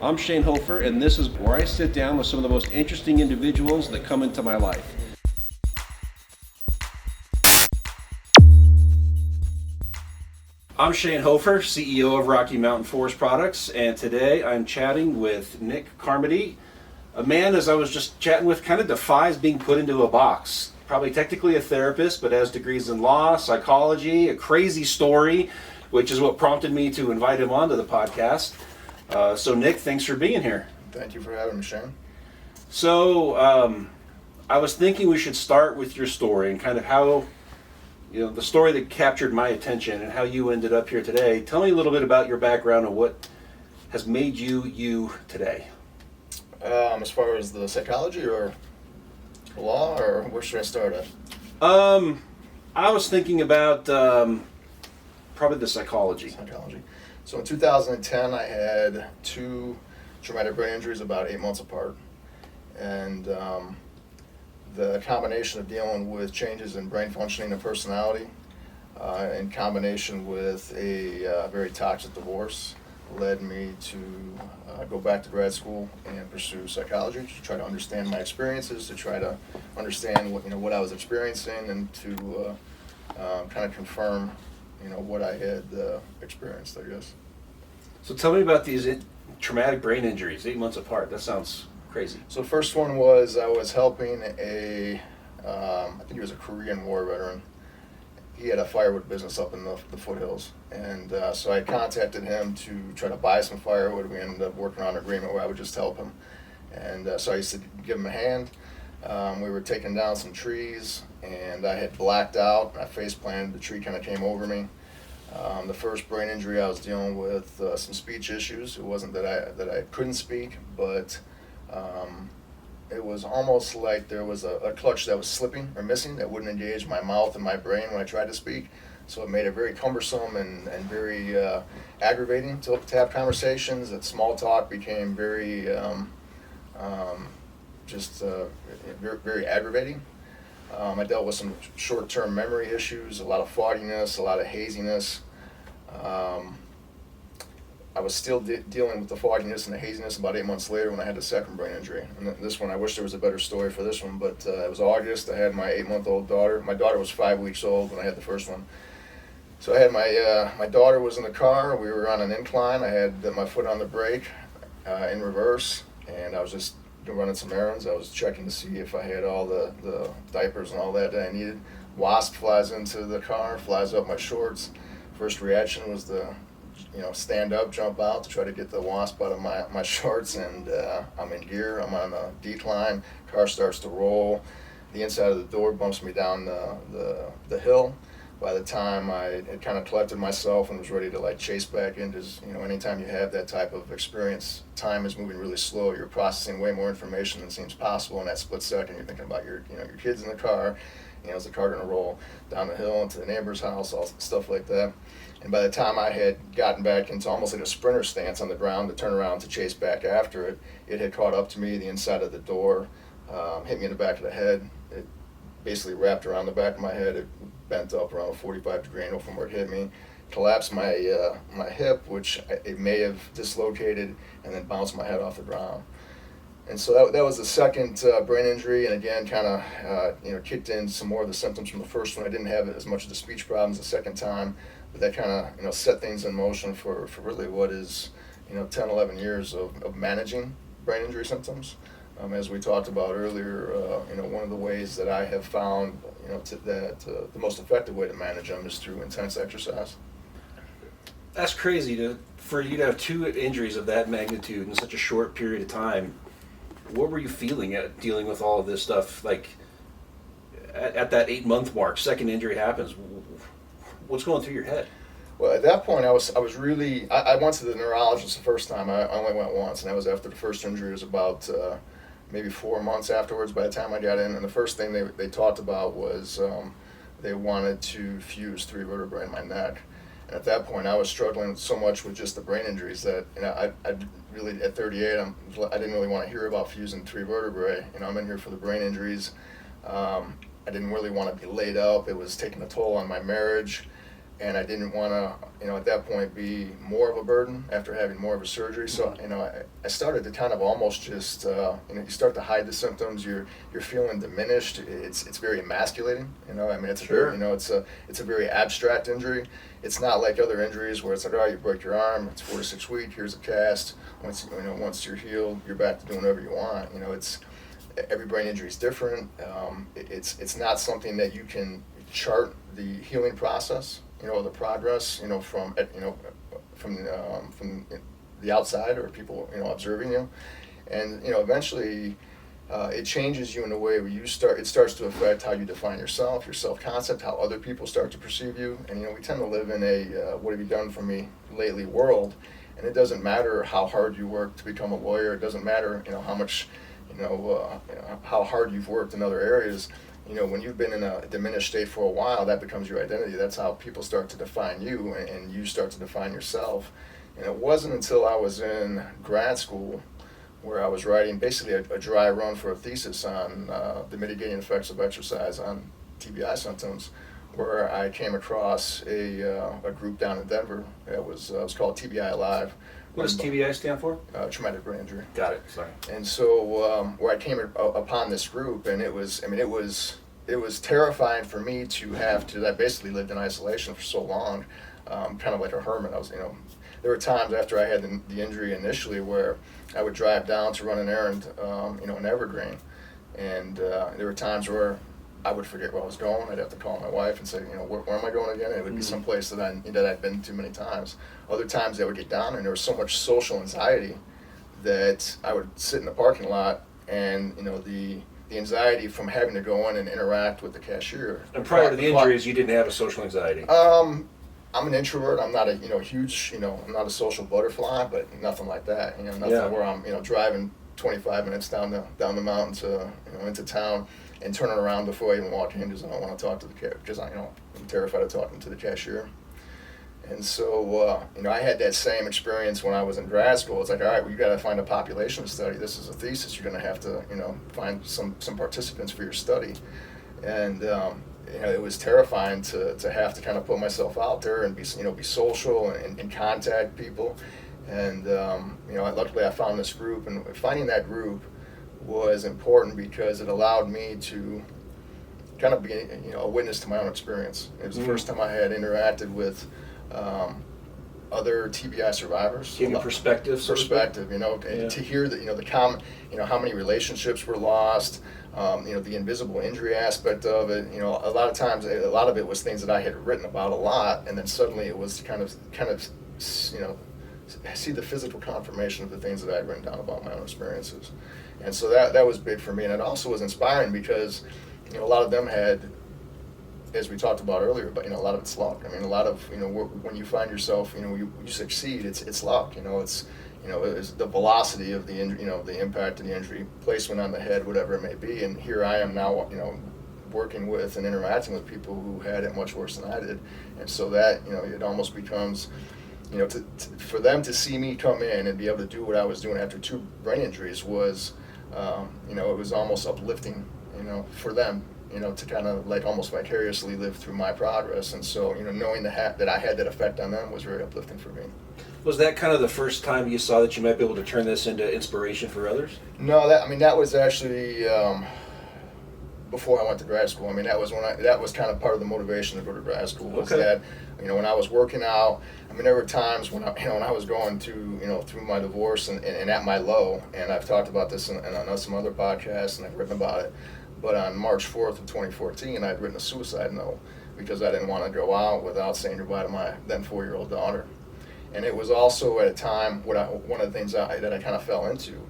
I'm Shane Hoefer, and this is where I sit down with some of the most interesting individuals that come into my life. I'm Shane Hoefer, CEO of Rocky Mountain Forest Products, and today I'm chatting with Nick Carmody, a man, as I was just chatting with, kind of defies being put into a box. Probably technically a therapist, but has degrees in law, psychology, a crazy story, which is what prompted me to invite him onto the podcast. So Nick, thanks for being here. Thank you for having me, Shane. So I was thinking we should start with your story and kind of how, the story that captured my attention and how you ended up here today. Tell me a little bit about your background and what has made you today. As far as the psychology or law, or where should I start at? I was thinking about probably the psychology. So in 2010, I had two traumatic brain injuries about 8 months apart. And the combination of dealing with changes in brain functioning and personality in combination with a very toxic divorce led me to go back to grad school and pursue psychology to try to understand my experiences, to try to understand what I was experiencing, and to kind of confirm what I had experienced, I guess. So tell me about these traumatic brain injuries, 8 months apart. That sounds crazy. So first one was I was helping I think he was a Korean War veteran. He had a firewood business up in the foothills. And so I contacted him to try to buy some firewood. We ended up working on an agreement where I would just help him. And so I used to give him a hand. We were taking down some trees, and I had blacked out. I face planted. The tree kind of came over me. The first brain injury I was dealing with some speech issues. It wasn't that I couldn't speak, but it was almost like there was a clutch that was slipping or missing that wouldn't engage my mouth and my brain when I tried to speak. So it made it very cumbersome and very aggravating to have conversations. That small talk became very very aggravating. I dealt with some short-term memory issues, a lot of fogginess, a lot of haziness. I was still dealing with the fogginess and the haziness about 8 months later when I had the second brain injury. And this one, I wish there was a better story for this one, but it was August. I had my 8-month-old daughter. My daughter was 5 weeks old when I had the first one. So I had my daughter was in the car. We were on an incline. I had my foot on the brake in reverse, and I was just running some errands. I was checking to see if I had all the diapers and all that I needed. Wasp flies into the car, flies up my shorts. First reaction was to stand up, jump out to try to get the wasp out of my shorts, and I'm in gear. I'm on a decline. Car starts to roll. The inside of the door bumps me down the hill. By the time I had kind of collected myself and was ready to chase back in, because anytime you have that type of experience, time is moving really slow. You're processing way more information than seems possible in that split second. You're thinking about your kids in the car. Is the car going to roll down the hill into the neighbor's house, all stuff like that. And by the time I had gotten back into almost like a sprinter stance on the ground to turn around to chase back after it, it had caught up to me. The inside of the door hit me in the back of the head. It basically wrapped around the back of my head. It bent up around a 45-degree angle from where it hit me, collapsed my hip, which it may have dislocated, and then bounced my head off the ground. And so that was the second brain injury, and again, kind of kicked in some more of the symptoms from the first one. I didn't have as much of the speech problems the second time, but that kind of set things in motion for really what is 10, 11 years of managing brain injury symptoms. As we talked about earlier, one of the ways that I have found that the most effective way to manage them is through intense exercise. That's crazy for you to have two injuries of that magnitude in such a short period of time. What were you feeling at dealing with all of this stuff? Like at that 8-month mark, second injury happens. What's going through your head? Well, at that point, I was really. I went to the neurologist the first time. I only went once, and that was after the first injury. It was about maybe 4 months afterwards. By the time I got in, and the first thing they talked about was they wanted to fuse 3 vertebrae in my neck. And at that point, I was struggling so much with just the brain injuries that I really at 38, I didn't really want to hear about fusing 3 vertebrae. I'm in here for the brain injuries. I didn't really want to be laid up. It was taking a toll on my marriage. and I didn't want to, at that point be more of a burden after having more of a surgery. So, I started to kind of almost just, you start to hide the symptoms. You're feeling diminished. It's very emasculating. It's Sure. it's a very abstract injury. It's not like other injuries where it's like, oh, you break your arm, it's 4 to 6 weeks, here's a cast. Once you're healed, you're back to doing whatever you want. Every brain injury is different. It's not something that you can chart the healing process, the progress, from the outside or people, observing you, and eventually it changes you in a way where it starts to affect how you define yourself, your self-concept, how other people start to perceive you, and we tend to live in a what have you done for me lately world, and it doesn't matter how hard you work to become a lawyer, it doesn't matter how much, how hard you've worked in other areas. When you've been in a diminished state for a while, that becomes your identity. That's how people start to define you, and you start to define yourself. And it wasn't until I was in grad school where I was writing basically a dry run for a thesis on the mitigating effects of exercise on TBI symptoms, where I came across a group down in Denver. It was called TBI Alive. What does TBI stand for? Traumatic brain injury. Got it. Sorry. And so where I came upon this group, and it was terrifying for me to have to. I basically lived in isolation for so long, kind of like a hermit. There were times after I had the injury initially where I would drive down to run an errand, in Evergreen, and there were times where I would forget where I was going. I'd have to call my wife and say, where am I going again? And it would be someplace that I'd been to many times. Other times I would get down, and there was so much social anxiety that I would sit in the parking lot, and the anxiety from having to go in and interact with the cashier. And prior to the injuries, you didn't have a social anxiety. I'm an introvert. I'm not a huge I'm not a social butterfly, but nothing like that. Nothing where I'm driving 25 minutes down the mountain to into town and turning around before I even walk in because I don't want to talk to the because I'm terrified of talking to the cashier. And so I had that same experience when I was in grad school. It's like, all right, well, you got to find a population study. This is a thesis. You're going to have to find some participants for your study, and it was terrifying to have to kind of put myself out there and be social and contact people. And luckily I found this group, and finding that group was important because it allowed me to kind of be a witness to my own experience. It was the first time I had interacted with other TBI survivors. Give you perspective. To hear that the common, how many relationships were lost. The invisible injury aspect of it. A lot of times, a lot of it was things that I had written about a lot, and then suddenly it was kind of see the physical confirmation of the things that I had written down about my own experiences, and so that was big for me, and it also was inspiring because a lot of them had, as we talked about earlier, but a lot of it's luck. A lot of when you find yourself, you succeed, it's luck. It's the velocity of the injury, the impact of the injury, placement on the head, whatever it may be. And here I am now, working with and interacting with people who had it much worse than I did. And so that, it almost becomes, for them to see me come in and be able to do what I was doing after 2 brain injuries was, it was almost uplifting, for them, to kind of like almost vicariously live through my progress. And so, knowing that I had that effect on them was very uplifting for me. Was that kind of the first time you saw that you might be able to turn this into inspiration for others? No, that was actually before I went to grad school. That was kind of part of the motivation to go to grad school. Was that when I was working out, there were times when I was going to through my divorce and at my low, and I've talked about this in on some other podcasts and I've written about it. But on March 4th of 2014, I'd written a suicide note because I didn't want to go out without saying goodbye to my then 4-year-old daughter. And it was also at a time one of the things that I kind of fell into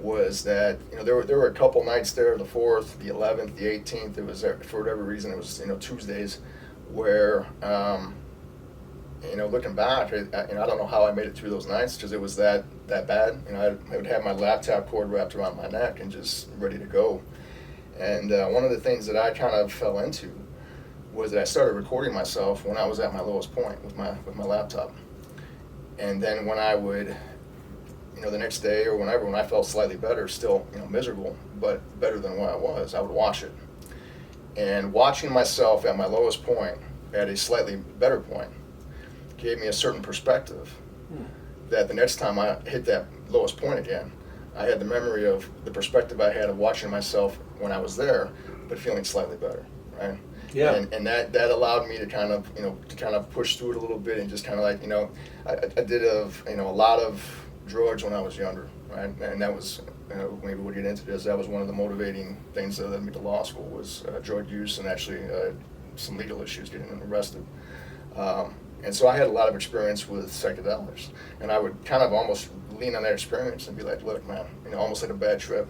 was that there were a couple nights there, the 4th, the 11th, the 18th. It was for whatever reason it was Tuesdays, where looking back, I don't know how I made it through those nights because it was that bad. I would have my laptop cord wrapped around my neck and just ready to go. And one of the things that I kind of fell into was that I started recording myself when I was at my lowest point with my laptop. And then when I would, the next day or whenever, when I felt slightly better, still, miserable, but better than what I was, I would watch it. And watching myself at my lowest point at a slightly better point gave me a certain perspective that the next time I hit that lowest point again, I had the memory of the perspective I had of watching myself when I was there, but feeling slightly better, right? Yeah. And that allowed me to kind of push through it a little bit and just kind of like, I did a lot of drugs when I was younger, right? And that was, maybe we'll get into this, that was one of the motivating things that led me to law school was drug use and actually some legal issues, getting arrested. And so I had a lot of experience with psychedelics, and I would kind of almost lean on that experience and be like, look, man, almost like a bad trip,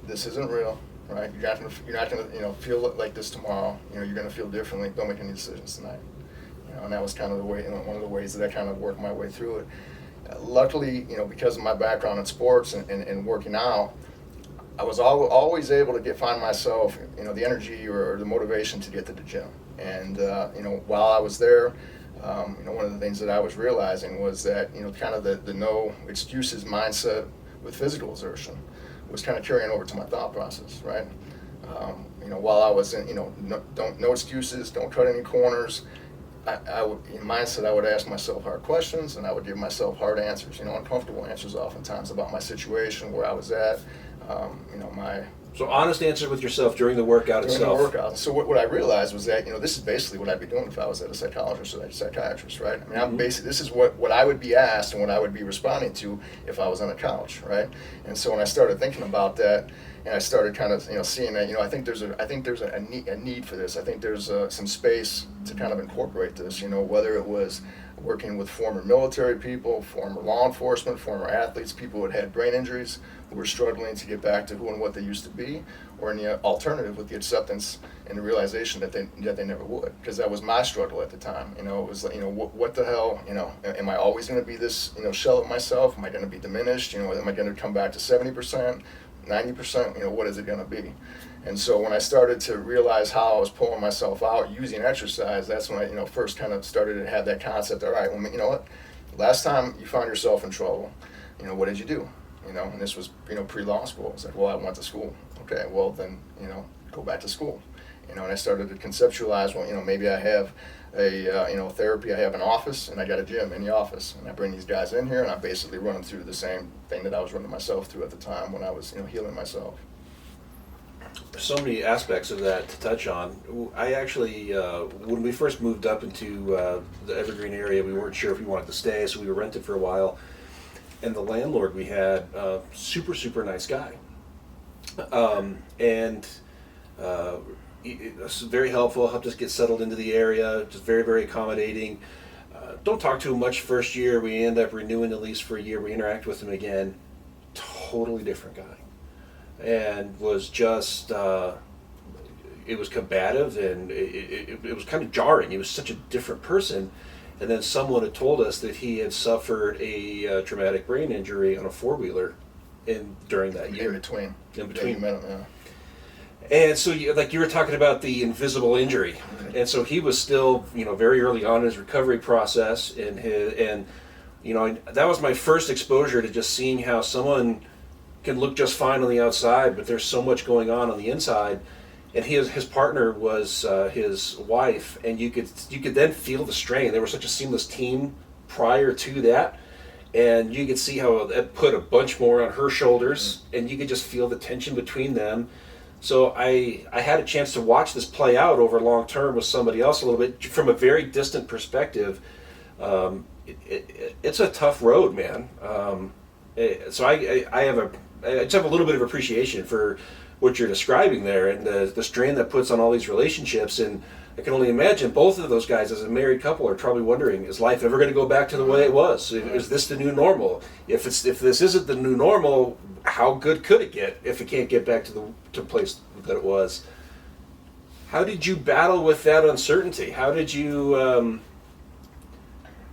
this isn't real, right? You're not gonna feel like this tomorrow. You're gonna feel differently. Don't make any decisions tonight. And that was kind of the way, one of the ways that I kind of worked my way through it. Luckily, because of my background in sports and working out, I was always able to find myself, the energy or the motivation to get to the gym. And while I was there, one of the things that I was realizing was that kind of the no excuses mindset with physical exertion was kind of carrying over to my thought process, right? While I was in, no excuses, don't cut any corners. In mindset, I would ask myself hard questions, and I would give myself hard answers, uncomfortable answers oftentimes about my situation, where I was at, So honest answer with yourself during the workout itself. During the workout. So what I realized was that, this is basically what I'd be doing if I was at a psychologist or a psychiatrist, right? I mean, I'm basically, this is what I would be asked and what I would be responding to if I was on a couch, right? And so when I started thinking about that, and I started kind of, seeing that, I think there's a need for this. I think there's some space to kind of incorporate this, whether it was working with former military people, former law enforcement, former athletes, people who had brain injuries, who were struggling to get back to who and what they used to be, or in the alternative with the acceptance and the realization that they never would, because that was my struggle at the time. It was like, what the hell, am I always going to be this, shell of myself? Am I going to be diminished? Am I going to come back to 70%, 90%? What is it going to be? And so when I started to realize how I was pulling myself out using exercise, that's when I, first kind of started to have that concept. All right, well, what? Last time you found yourself in trouble, what did you do? And this was, pre-law school. It's like, well, I went to school. Okay, well then, go back to school. And I started to conceptualize, well, maybe I have a, therapy. I have an office, and I got a gym in the office, and I bring these guys in here, and I basically run them through the same thing that I was running myself through at the time when I was, healing myself. So many aspects of that to touch on. I actually, when we first moved up into the Evergreen area, we weren't sure if we wanted to stay, so we were rented for a while. And the landlord we had, super, super nice guy. He was very helpful, helped us get settled into the area, just very, very accommodating. Don't talk to him much first year. We end up renewing the lease for a year. We interact with him again. Totally different guy. And was just, it was combative, and it was kind of jarring. He was such a different person. And then someone had told us that he had suffered a traumatic brain injury on a four-wheeler during that year. In between. In between. Yeah, you met him, yeah. And so, you were talking about the invisible injury. Mm-hmm. And so he was still, very early on in his recovery process. That was my first exposure to just seeing how someone can look just fine on the outside, but there's so much going on the inside. And his partner was his wife, and you could then feel the strain. They were such a seamless team prior to that, and you could see how it put a bunch more on her shoulders, and you could just feel the tension between them. So I had a chance to watch this play out over long term with somebody else a little bit from a very distant perspective. It's a tough road, man. So I just have a little bit of appreciation for what you're describing there, and the strain that puts on all these relationships. And I can only imagine both of those guys as a married couple are probably wondering, is life ever going to go back to the way it was? Is this the new normal? If this isn't the new normal, how good could it get if it can't get back to the place that it was? How did you battle with that uncertainty? How did you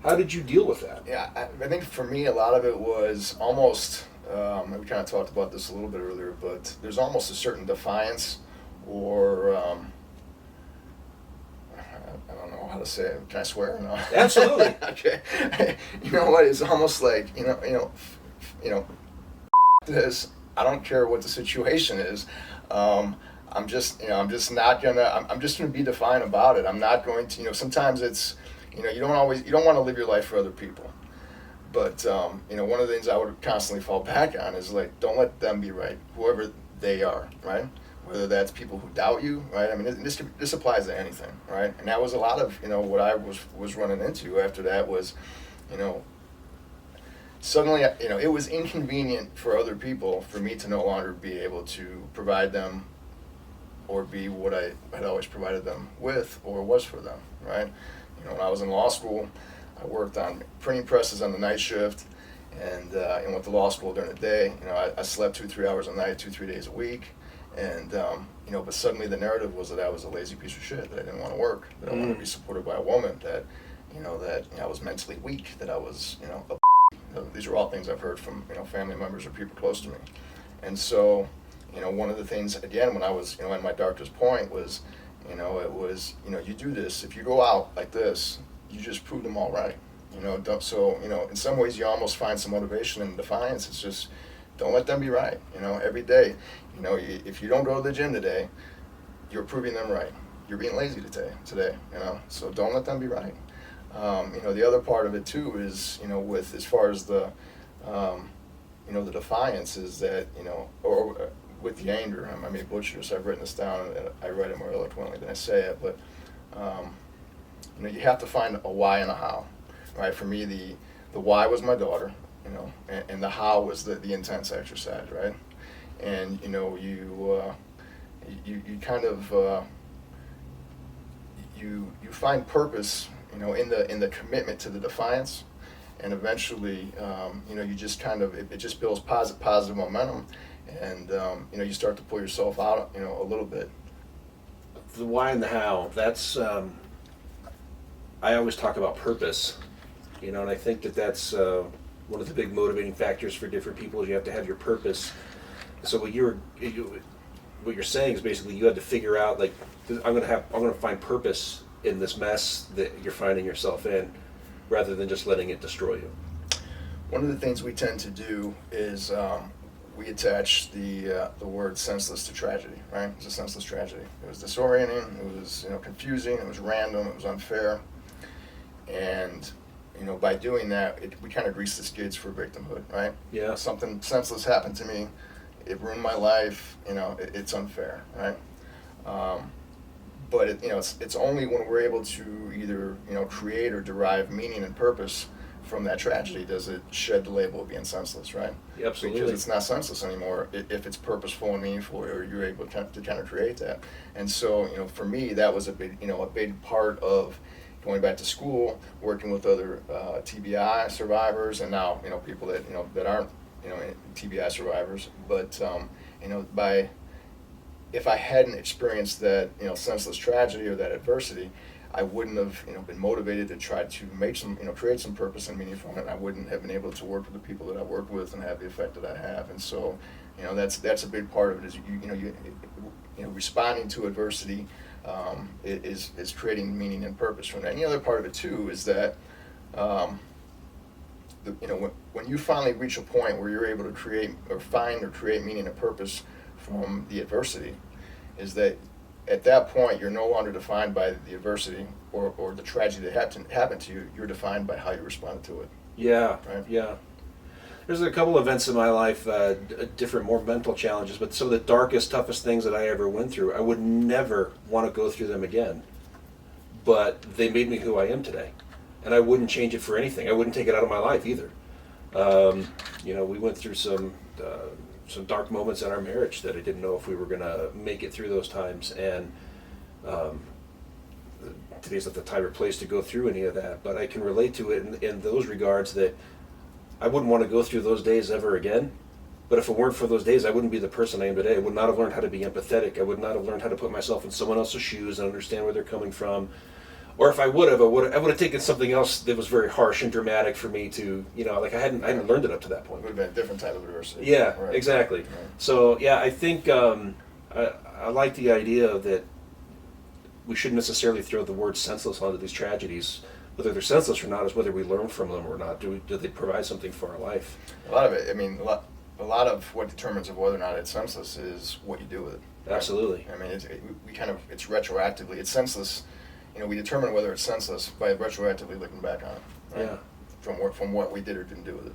deal with that? Yeah, I think for me, a lot of it was almost, we kind of talked about this a little bit earlier, but there's almost a certain defiance or, I don't know how to say it. Can I swear? No. Absolutely. Okay. You know what? It's almost like, this. I don't care what the situation is. I'm just not gonna. I'm just gonna be defiant about it. I'm not going to. Sometimes it's, you don't want to live your life for other people. But one of the things I would constantly fall back on is like, don't let them be right, whoever they are, right? Whether that's people who doubt you, right? I mean, this applies to anything, right? And that was a lot of what I was running into after that was, suddenly it was inconvenient for other people for me to no longer be able to provide them or be what I had always provided them with or was for them, right? When I was in law school, I worked on printing presses on the night shift, and went to law school during the day. I slept 2-3 hours a night, 2-3 days a week, and but suddenly the narrative was that I was a lazy piece of shit, that I didn't want to work, that I wanted to be supported by a woman, that I was mentally weak, that I was these are all things I've heard from family members or people close to me, and so one of the things again when I was at my darkest point was it was you do this, if you go out like this, you just prove them all right. In some ways you almost find some motivation in defiance. It's just, don't let them be right. Every day, if you don't go to the gym today, you're proving them right. You're being lazy today, so don't let them be right. The other part of it too is, with as far as the, the defiance is that, or with the anger, I may butcher this, I've written this down, and I write it more eloquently than I say it, but, you have to find a why and a how, right? For me, the why was my daughter, and the how was the intense exercise, right? And you kind of you find purpose, in the commitment to the defiance, and eventually, you just kind of it just builds positive momentum, and you start to pull yourself out, a little bit. The why and the how. That's I always talk about purpose, and I think that's one of the big motivating factors for different people is you have to have your purpose. So what you're saying is basically you had to figure out, like, I'm gonna find purpose in this mess that you're finding yourself in, rather than just letting it destroy you. One of the things we tend to do is we attach the word senseless to tragedy, right? It's a senseless tragedy. It was disorienting, it was confusing, it was random, it was unfair, and by doing that, we kind of grease the skids for victimhood, right? Yeah. Something senseless happened to me, it ruined my life, it's unfair, right? But it's only when we're able to either create or derive meaning and purpose from that tragedy does it shed the label of being senseless, right? Absolutely. Because it's not senseless anymore if it's purposeful and meaningful, or you're able to kind of create that. And so for me, that was a big part of going back to school, working with other TBI survivors, and now people that aren't TBI survivors. But if I hadn't experienced that senseless tragedy or that adversity, I wouldn't have been motivated to try to make some create some purpose and meaning from it. And I wouldn't have been able to work with the people that I work with and have the effect that I have. And so that's a big part of it is you responding to adversity is creating meaning and purpose from that. And the other part of it too is that when you finally reach a point where you're able to create or find or create meaning and purpose from the adversity, is that at that point you're no longer defined by the adversity or the tragedy that happened to you. You're defined by how you responded to it. Yeah, right? Yeah. There's a couple events in my life, different, more mental challenges, but some of the darkest, toughest things that I ever went through, I would never want to go through them again. But they made me who I am today. And I wouldn't change it for anything. I wouldn't take it out of my life either. We went through some dark moments in our marriage that I didn't know if we were going to make it through those times. And today's not the time or place to go through any of that. But I can relate to it in those regards that I wouldn't want to go through those days ever again. But if it weren't for those days, I wouldn't be the person I am today. I would not have learned how to be empathetic. I would not have learned how to put myself in someone else's shoes and understand where they're coming from. Or if I would have, I would have taken something else that was very harsh and dramatic for me to, I hadn't learned it up to that point. It would have been a different type of adversity. Yeah, right. Exactly. Right. So, yeah, I think I like the idea that we shouldn't necessarily throw the word senseless onto these tragedies. Whether they're senseless or not is whether we learn from them or not. Do they provide something for our life? A lot of it, a lot of what determines of whether or not it's senseless is what you do with it. Right? Absolutely. I mean, it's retroactively, it's senseless. We determine whether it's senseless by retroactively looking back on it. Right? Yeah. From what we did or didn't do with it.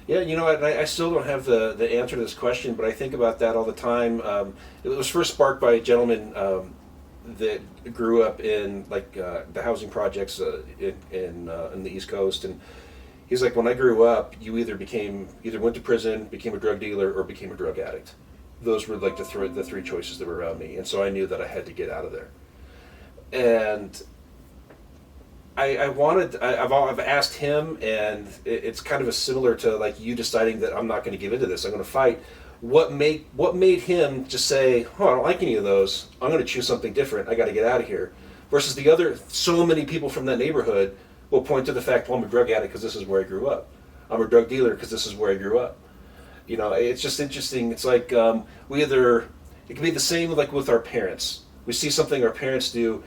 Yeah, I still don't have the answer to this question, but I think about that all the time. It was first sparked by a gentleman that grew up in the housing projects in the East Coast, and he's like, when I grew up, you either went to prison, became a drug dealer, or became a drug addict. Those were like the three choices that were around me, and so I knew that I had to get out of there. And I've asked him, and it's kind of a similar to like you deciding that I'm not going to give into this. I'm going to fight. What made him just say, "Oh, I don't like any of those. I'm going to choose something different. I got to get out of here." Versus the other, so many people from that neighborhood will point to the fact, "Well, I'm a drug addict because this is where I grew up. I'm a drug dealer because this is where I grew up." It's just interesting. It's like it can be the same like with our parents. We see something our parents do.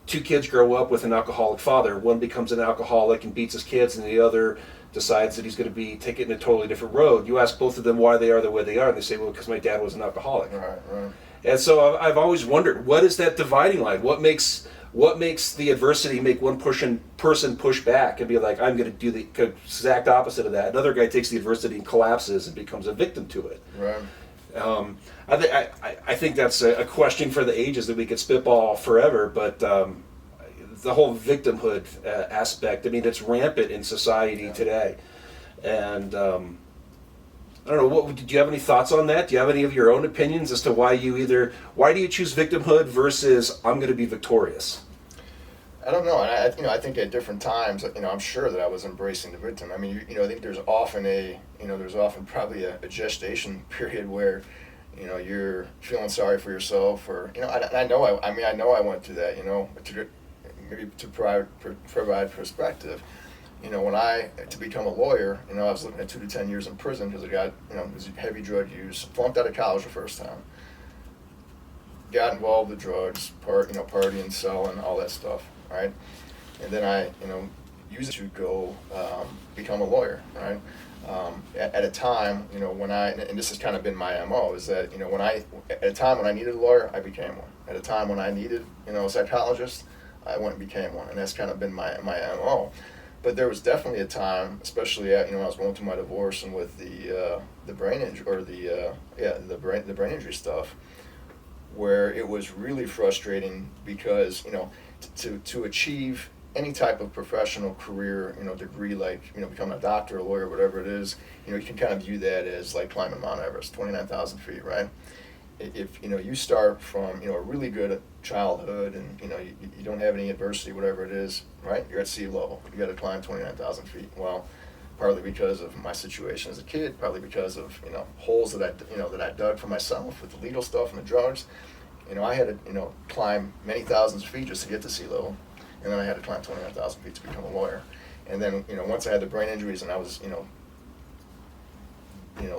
Two kids grow up with an alcoholic father. One becomes an alcoholic and beats his kids, and the other decides that he's going to be taking a totally different road. You ask both of them why they are the way they are, and they say, "Well, because my dad was an alcoholic." Right. And so I've always wondered, what is that dividing line? What makes the adversity make one person push back and be like, "I'm going to do the exact opposite of that"? Another guy takes the adversity and collapses and becomes a victim to it. Right. I think that's a question for the ages that we could spitball forever, but the whole victimhood aspect, I mean, it's rampant in society today. And I don't know, do you have any thoughts on that? Do you have any of your own opinions as to why do you choose victimhood versus I'm going to be victorious? I don't know. I think at different times, I'm sure that I was embracing the victim. I mean, I think there's often probably a gestation period where, you're feeling sorry for yourself, or I know I went through that. Maybe to provide perspective. To become a lawyer, I was looking at 2 to 10 years in prison because I got, it was heavy drug use, flunked out of college the first time, got involved with drugs, partying, selling, all that stuff, right? And then I, used it to go become a lawyer, right? At a time, and this has kind of been my MO, is that, at a time when I needed a lawyer, I became one. At a time when I needed, a psychologist, I went and became one, and that's kind of been my MO. But there was definitely a time, especially when I was going through my divorce and with the brain injury, or the brain injury stuff, where it was really frustrating because to achieve any type of professional career, degree, like becoming a doctor, a lawyer, whatever it is, you can kind of view that as like climbing Mount Everest, 29,000 feet, right? If you start from a really good childhood and you don't have any adversity, whatever it is, right? You're at sea level. You got to climb 29,000 feet. Well, partly because of my situation as a kid, partly because of holes that I dug for myself with the legal stuff and the drugs. I had to climb many thousands of feet just to get to sea level, and then I had to climb 29,000 feet to become a lawyer. And then once I had the brain injuries and I was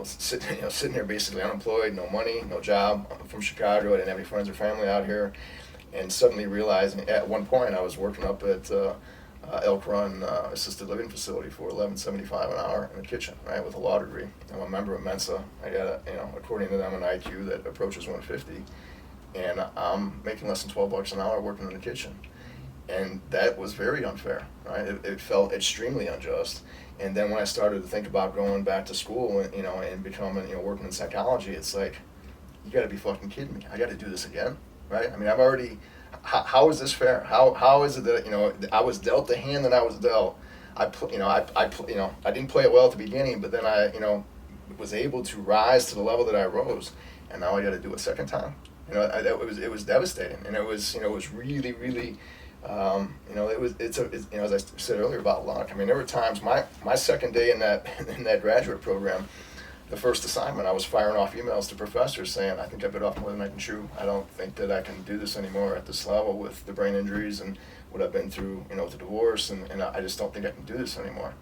sitting there basically unemployed, no money, no job. I'm from Chicago. I didn't have any friends or family out here, and suddenly realizing at one point I was working up at Elk Run assisted living facility for $11.75 an hour in the kitchen, right, with a law degree. I'm a member of Mensa. I got according to them, an IQ that approaches 150, and I'm making less than $12 an hour working in the kitchen, and that was very unfair, right? It felt extremely unjust. And then when I started to think about going back to school and becoming, working in psychology, it's like, you got to be fucking kidding me. I got to do this again, right? I mean, I've already, how is this fair? How is it that, I was dealt the hand that I was dealt. I didn't play it well at the beginning, but then I, was able to rise to the level that I rose, and now I got to do it a second time. It was devastating, and it was really, really, as I said earlier about luck. I mean, there were times my second day in that graduate program, the first assignment, I was firing off emails to professors saying, I think I bit off more than I can chew. I don't think that I can do this anymore at this level with the brain injuries and what I've been through, with the divorce, and I just don't think I can do this anymore.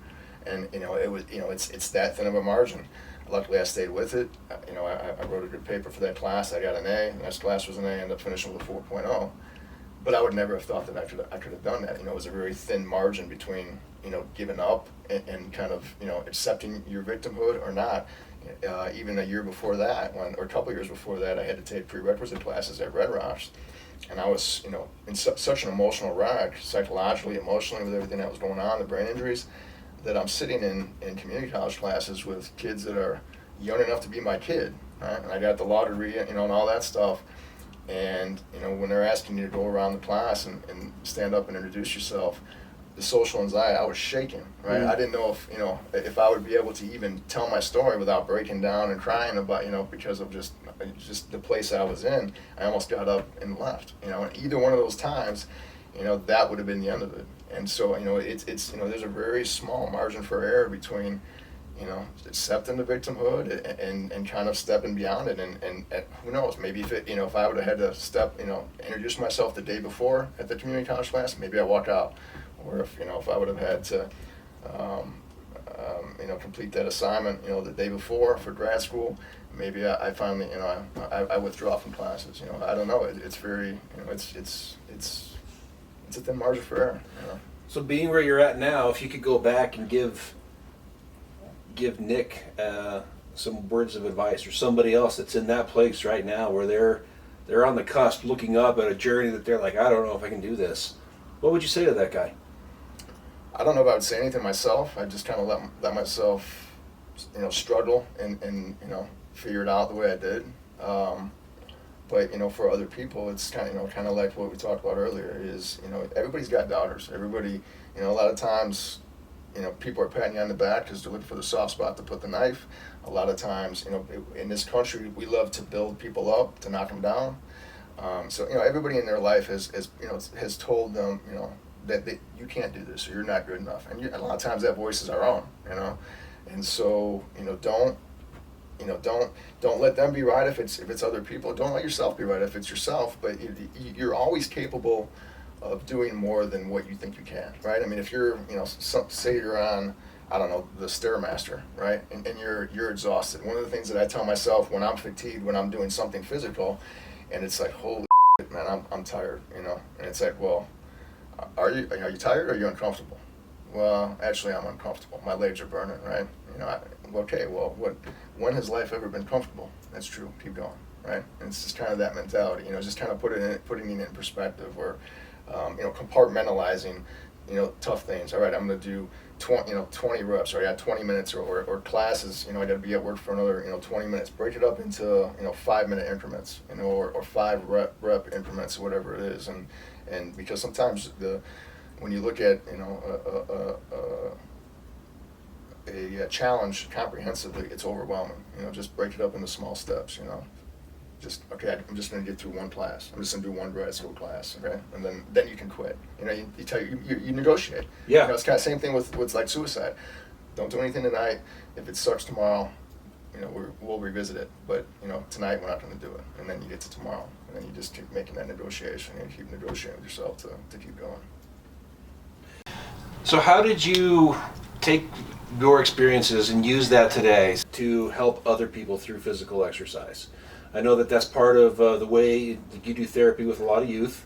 And it was, it's that thin of a margin. Luckily, I stayed with it. I wrote a good paper for that class. I got an A. The next class was an A. I ended up finishing with a 4.0. But I would never have thought that I could have done that. It was a very thin margin between giving up and kind of, accepting your victimhood or not. Even a year before that, or a couple years before that, I had to take prerequisite classes at Red Rocks, and I was, in such an emotional wreck, psychologically, emotionally, with everything that was going on, the brain injuries, that I'm sitting in community college classes with kids that are young enough to be my kid, right? And I got the law degree, and all that stuff. And when they're asking you to go around the class and stand up and introduce yourself, the social anxiety, I was shaking, right? I didn't know if I would be able to even tell my story without breaking down and crying about, because of just the place I was in. I almost got up and left, and either one of those times, that would have been the end of it. And so, it's there's a very small margin for error between, accepting the victimhood and kind of stepping beyond it. And who knows, maybe if I would have had to introduce myself the day before at the community college class, maybe I walk out. Or if I would have had to, complete that assignment, the day before for grad school, maybe I finally, I withdraw from classes. I don't know. It's very, it's a thin margin for error. So being where you're at now, if you could go back and give Nick some words of advice, or somebody else that's in that place right now where they're on the cusp, looking up at a journey that they're like, I don't know if I can do this, what would you say to that guy? I don't know if I would say anything myself. I just kind of let myself, struggle and figure it out the way I did. But for other people, it's kind of like what we talked about earlier. Is everybody's got doubters. Everybody, a lot of times, people are patting you on the back because they're looking for the soft spot to put the knife. A lot of times, in this country, we love to build people up, to knock them down. So everybody in their life has told them that you can't do this, or you're not good enough, and a lot of times that voice is our own, and so don't let them be right if it's other people. Don't let yourself be right if it's yourself. But you're always capable of doing more than what you think you can, right? I mean, if you're say you're on, I don't know, the Stairmaster, right, and you're exhausted. One of the things that I tell myself when I'm fatigued, when I'm doing something physical, and it's like, holy shit, man, I'm tired, and it's like, well, are you tired, or are you uncomfortable? Well, actually, I'm uncomfortable. My legs are burning, right? Okay, well, when has life ever been comfortable? That's true. Keep going, right? And it's just kind of that mentality, just kind of putting it in perspective, or compartmentalizing, tough things. All right, I'm going to do 20 reps, or I got 20 minutes, or classes, I got to be at work for another, 20 minutes. Break it up into, 5-minute increments, or 5 rep increments, or whatever it is. And because sometimes when you look at, a challenge comprehensively, it's overwhelming. Just break it up into small steps. Just, okay, I'm just going to get through one class. I'm just going to do one grad school class, okay? And then you can quit. You negotiate. Yeah. It's kind of same thing with like suicide. Don't do anything tonight. If it sucks tomorrow, we'll revisit it. But tonight we're not going to do it. And then you get to tomorrow, and then you just keep making that negotiation, and keep negotiating with yourself to keep going. So how did you take your experiences and use that today to help other people through physical exercise? I know that that's part of the way that you do therapy with a lot of youth.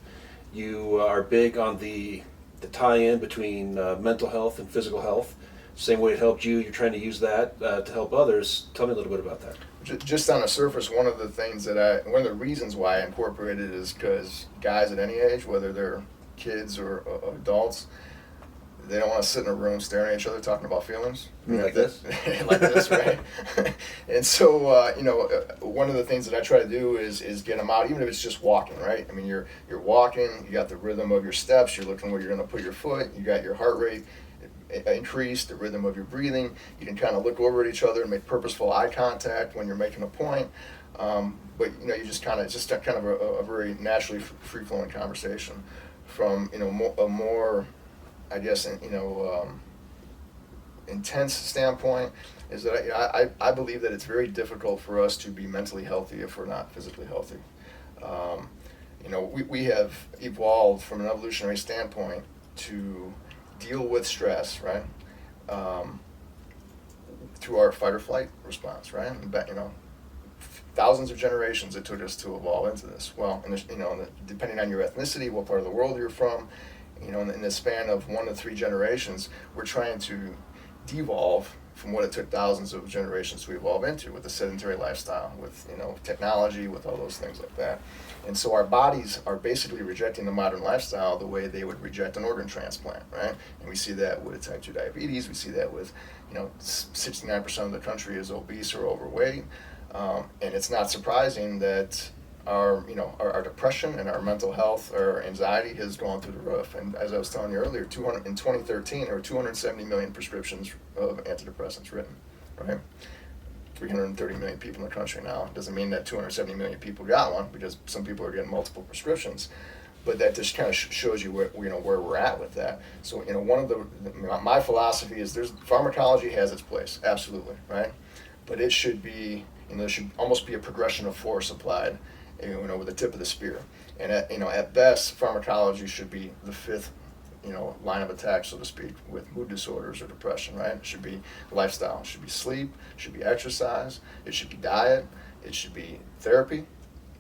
You are big on the tie-in between mental health and physical health. Same way it helped you, you're trying to use that to help others. Tell me a little bit about that. Just on the surface, one of the reasons why I incorporated it is because guys at any age, whether they're kids or adults, they don't want to sit in a room staring at each other talking about feelings. Like this? Like this, right? And so, one of the things that I try to do is get them out, even if it's just walking, right? I mean, you're walking, you got the rhythm of your steps, you're looking where you're going to put your foot, you got your heart rate increased, the rhythm of your breathing. You can kind of look over at each other and make purposeful eye contact when you're making a point. But you just kind of a very naturally free-flowing conversation from a more, I guess, intense standpoint is that I believe that it's very difficult for us to be mentally healthy if we're not physically healthy. We have evolved from an evolutionary standpoint to deal with stress, right? Through our fight or flight response, right? Thousands of generations it took us to evolve into this. Well, depending on your ethnicity, what part of the world you're from, in the span of 1 to 3 generations, we're trying to devolve from what it took thousands of generations to evolve into, with the sedentary lifestyle, with technology, with all those things like that. And so our bodies are basically rejecting the modern lifestyle the way they would reject an organ transplant, right? And we see that with type 2 diabetes. We see that with 69% of the country is obese or overweight, and it's not surprising that our depression and our mental health, our anxiety has gone through the roof. And as I was telling you earlier, in 2013, there were 270 million prescriptions of antidepressants written, right? 330 million people in the country now. Doesn't mean that 270 million people got one, because some people are getting multiple prescriptions. But that just kind of shows you where we're at with that. So one of my philosophy is pharmacology has its place, absolutely, right? But it should be there should almost be a progression of force applied, with the tip of the spear. And at best, pharmacology should be the 5th line of attack, so to speak, with mood disorders or depression, right? It should be lifestyle, it should be sleep, it should be exercise, it should be diet, it should be therapy.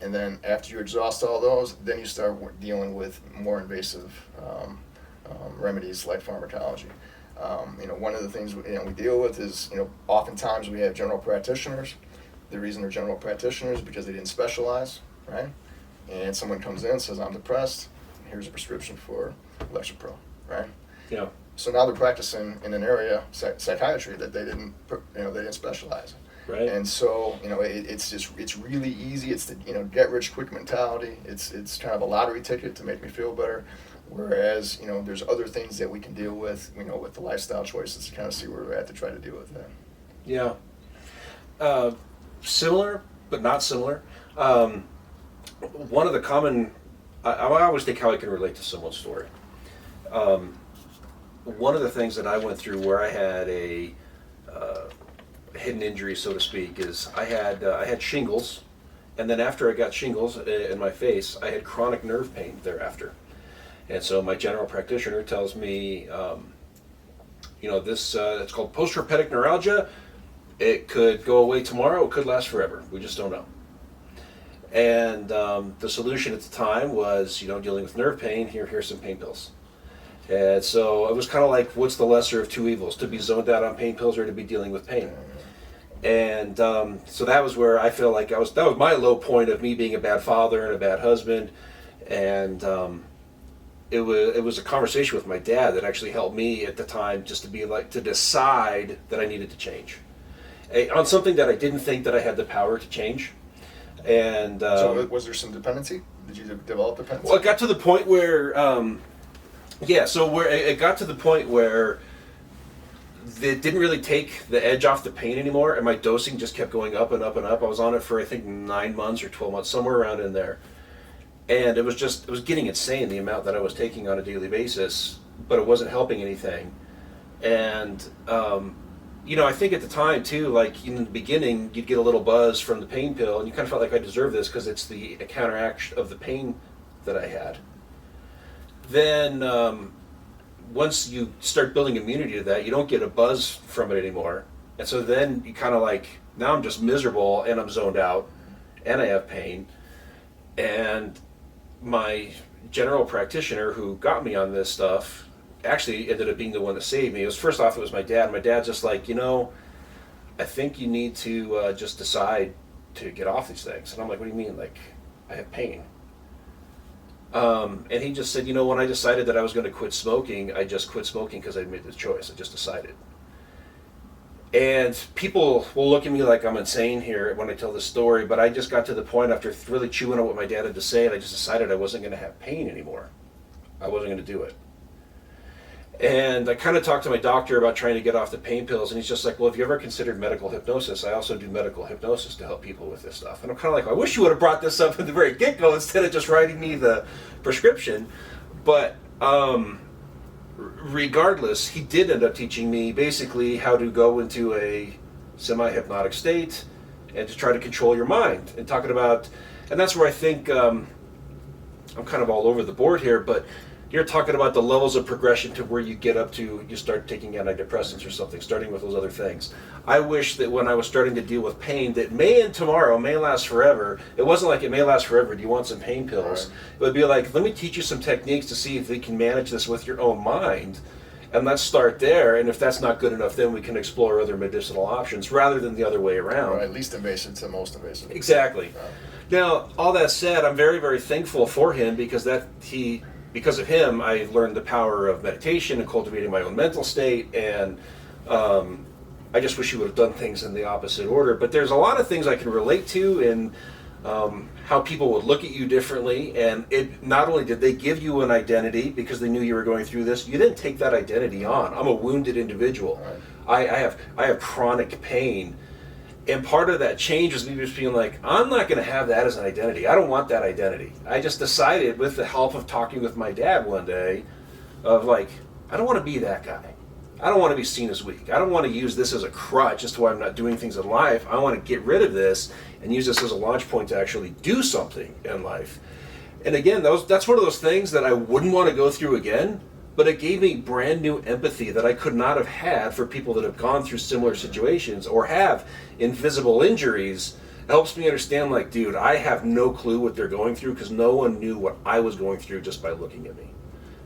And then after you exhaust all those, then you start dealing with more invasive remedies like pharmacology. One of the things we deal with is, oftentimes we have general practitioners. The reason they're general practitioners is because they didn't specialize, right? And someone comes in and says, I'm depressed, here's a prescription for Lexapro, right? Yeah. So now they're practicing in an area, psychiatry, that they didn't specialize in. Right. And so, it's really easy. It's the, get rich quick mentality. It's kind of a lottery ticket to make me feel better. Whereas, there's other things that we can deal with, with the lifestyle choices to kind of see where we're at to try to deal with that. Yeah. Similar, but not similar. One of the common, I always think how I can relate to someone's story. One of the things that I went through where I had a hidden injury, so to speak, is I had shingles, and then after I got shingles in my face, I had chronic nerve pain thereafter. And so my general practitioner tells me, this it's called post-herpetic neuralgia. It could go away tomorrow. It could last forever. We just don't know. And the solution at the time was, dealing with nerve pain. Here's some pain pills. And so it was kind of like, what's the lesser of two evils? To be zoned out on pain pills or to be dealing with pain? And so that was where I feel like that was my low point of me being a bad father and a bad husband. And it was a conversation with my dad that actually helped me at the time just to decide that I needed to change on something that I didn't think that I had the power to change. And so was there some dependency? Did you develop dependency? Well, it got to the point where, it got to the point where it didn't really take the edge off the pain anymore, and my dosing just kept going up and up and up. I was on it for I think 9 months or 12 months, somewhere around in there. And it was getting insane, the amount that I was taking on a daily basis, but it wasn't helping anything. And I think at the time too, like in the beginning, you'd get a little buzz from the pain pill, and you kind of felt like I deserve this because it's the counteract of the pain that I had. Then once you start building immunity to that, you don't get a buzz from it anymore. And so then you kind of like, now I'm just miserable and I'm zoned out and I have pain. And my general practitioner who got me on this stuff actually ended up being the one that saved me. It was my dad. My dad's just like, I think you need to just decide to get off these things. And I'm like, what do you mean? Like, I have pain. And he just said, when I decided that I was going to quit smoking, I just quit smoking because I made the choice. I just decided. And people will look at me like I'm insane here when I tell this story, but I just got to the point after really chewing on what my dad had to say, and I just decided I wasn't going to have pain anymore. I wasn't going to do it. And I kind of talked to my doctor about trying to get off the pain pills, and he's just like, well, have you ever considered medical hypnosis? I also do medical hypnosis to help people with this stuff. And I'm kind of like, I wish you would have brought this up at the very get-go instead of just writing me the prescription. But regardless, he did end up teaching me basically how to go into a semi-hypnotic state and to try to control your mind. And talking about, and that's where I think I'm kind of all over the board here, but you're talking about the levels of progression to where you get up to, you start taking antidepressants or something, starting with those other things. I wish that when I was starting to deal with pain that may end tomorrow, may last forever, it wasn't like it may last forever, do you want some pain pills? Right. It would be like, let me teach you some techniques to see if you can manage this with your own mind. And let's start there, and if that's not good enough, then we can explore other medicinal options rather than the other way around. Right, least invasive to most invasive. Exactly. Now, all that said, I'm very, very thankful for him because because of him, I learned the power of meditation and cultivating my own mental state, and I just wish he would have done things in the opposite order. But there's a lot of things I can relate to, and how people would look at you differently, and it not only did they give you an identity because they knew you were going through this, you didn't take that identity on. I'm a wounded individual. Right. I have chronic pain, and part of that change was me just being like, I'm not going to have that as an identity. I don't want that identity. I just decided, with the help of talking with my dad one day, of like, I don't want to be that guy. I don't want to be seen as weak. I don't want to use this as a crutch as to why I'm not doing things in life. I want to get rid of this and use this as a launch point to actually do something in life. And again, that's one of those things that I wouldn't want to go through again, but it gave me brand new empathy that I could not have had for people that have gone through similar situations or have invisible injuries. It helps me understand, like, dude, I have no clue what they're going through because no one knew what I was going through just by looking at me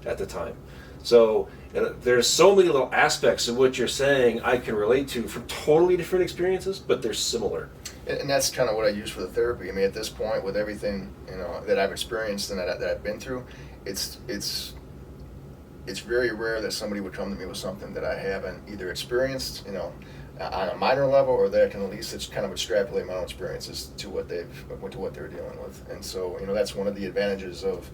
at the time. So there's so many little aspects of what you're saying I can relate to from totally different experiences, but they're similar. And that's kind of what I use for the therapy. I mean, at this point, with everything that I've experienced and that I've been through, it's very rare that somebody would come to me with something that I haven't either experienced, on a minor level, or that I can at least kind of extrapolate my own experiences to what they're dealing with. And so, that's one of the advantages of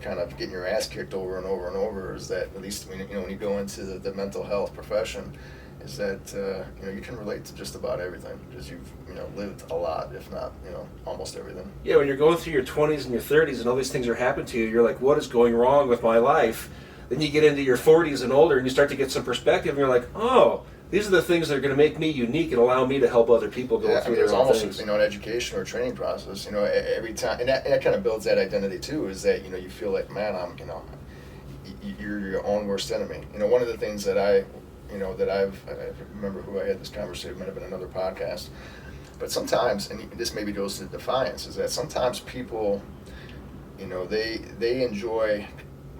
kind of getting your ass kicked over and over and over, is that at least when you go into the mental health profession, is that you can relate to just about everything because you've lived a lot, if not almost everything. Yeah, when you're going through your 20s and your 30s and all these things are happening to you, you're like, what is going wrong with my life? Then you get into your 40s and older and you start to get some perspective and you're like, oh, these are the things that are going to make me unique and allow me to help other people go through their it's own almost things. an education or training process. Every time, and that kind of builds that identity too. Is that you feel like, man, you're your own worst enemy. One of the things that I remember who I had this conversation, might have been another podcast, but sometimes, and this maybe goes to defiance, is that sometimes people, they enjoy